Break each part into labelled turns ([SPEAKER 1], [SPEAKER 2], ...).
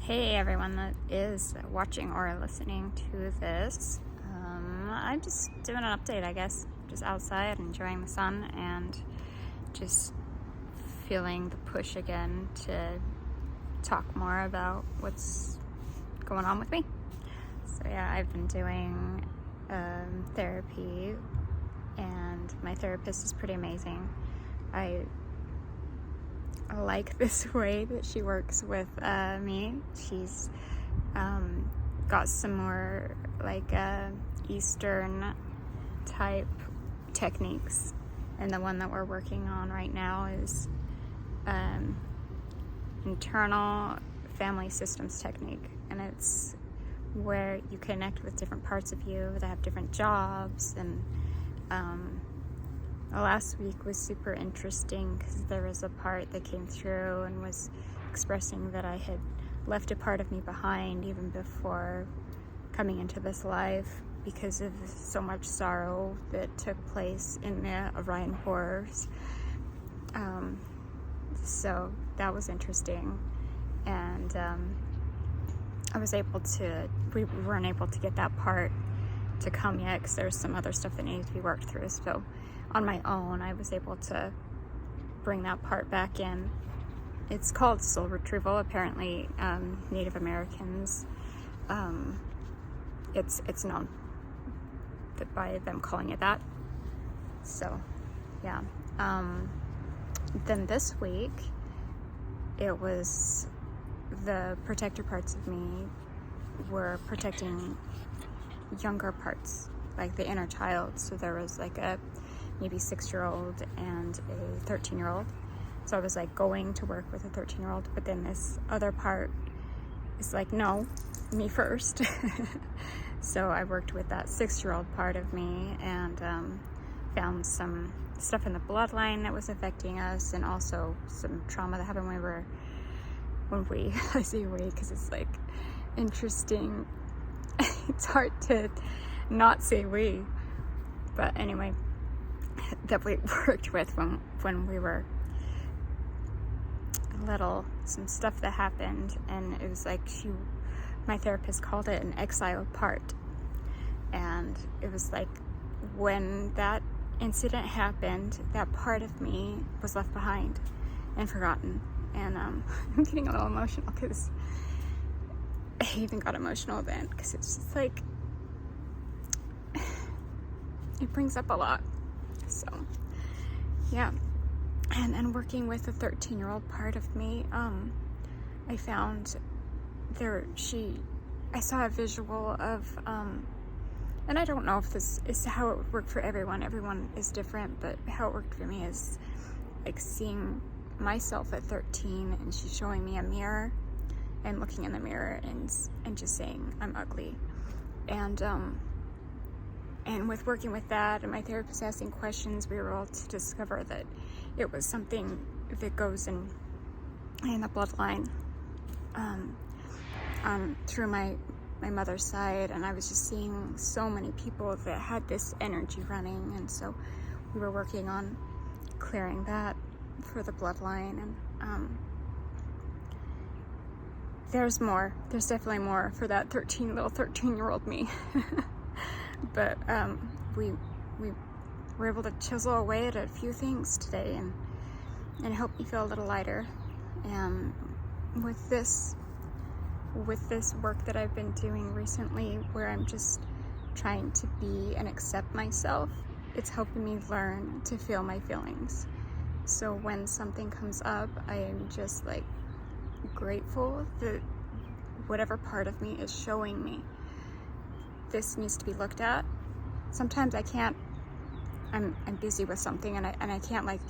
[SPEAKER 1] Hey everyone that is watching or listening to this. I'm just doing an update, I guess. Just outside, enjoying the sun, and just feeling the push again to talk more about what's going on with me. So yeah, I've been doing therapy, and my therapist is pretty amazing. I like this way that she works with me. She's got some more like Eastern type techniques, and the one that we're working on right now is internal family systems technique, and it's where you connect with different parts of you that have different jobs. And last week was super interesting because there was a part that came through and was expressing that I had left a part of me behind even before coming into this life because of so much sorrow that took place in the Orion Horrors. So that was interesting, and we weren't able to get that part to come yet because there's some other stuff that needed to be worked through. So on my own, I was able to bring that part back in. It's called soul retrieval. Apparently, Native Americans, it's known by them calling it that. So, yeah. Then this week, it was the protector parts of me were protecting younger parts, like the inner child. So there was like a maybe 6-year-old and a 13-year-old. So I was like going to work with a 13-year-old, but then this other part is like, no, me first. So I worked with that 6-year-old part of me and found some stuff in the bloodline that was affecting us, and also some trauma that happened I say we because it's like interesting. It's hard to not say we, but anyway, that we worked with when we were little, some stuff that happened, and it was like my therapist called it an exiled part. And it was like when that incident happened, that part of me was left behind and forgotten. And I'm getting a little emotional because I even got emotional then, because it's just like it brings up a lot. So yeah, and working with a 13-year-old part of me, I found I saw a visual of and I don't know if this is how it would work for everyone. Everyone is different, but how it worked for me is like seeing myself at 13, and she's showing me a mirror and looking in the mirror and just saying I'm ugly. And with working with that and my therapist asking questions, we were able to discover that it was something that goes in the bloodline through my mother's side. And I was just seeing so many people that had this energy running, and so we were working on clearing that for the bloodline. And there's definitely more for that 13-year-old me. But we were able to chisel away at a few things today, and it helped me feel a little lighter. And with this work that I've been doing recently, where I'm just trying to be and accept myself, it's helping me learn to feel my feelings. So when something comes up, I am just like grateful that whatever part of me is showing me this needs to be looked at. Sometimes I can't, I'm busy with something and I can't like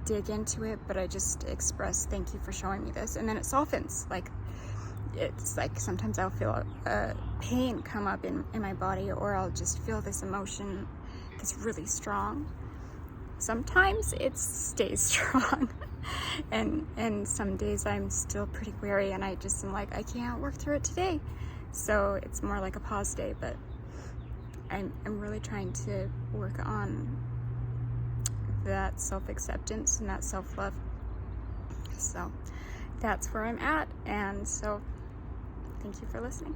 [SPEAKER 1] dig into it, but I just express thank you for showing me this, and then it softens. Like it's like sometimes I'll feel a pain come up in my body, or I'll just feel this emotion that's really strong. Sometimes it stays strong, and some days I'm still pretty weary, and I just am like, I can't work through it today. So it's more like a pause day, but I'm really trying to work on that self-acceptance and that self-love. So that's where I'm at. And so Thank you for listening.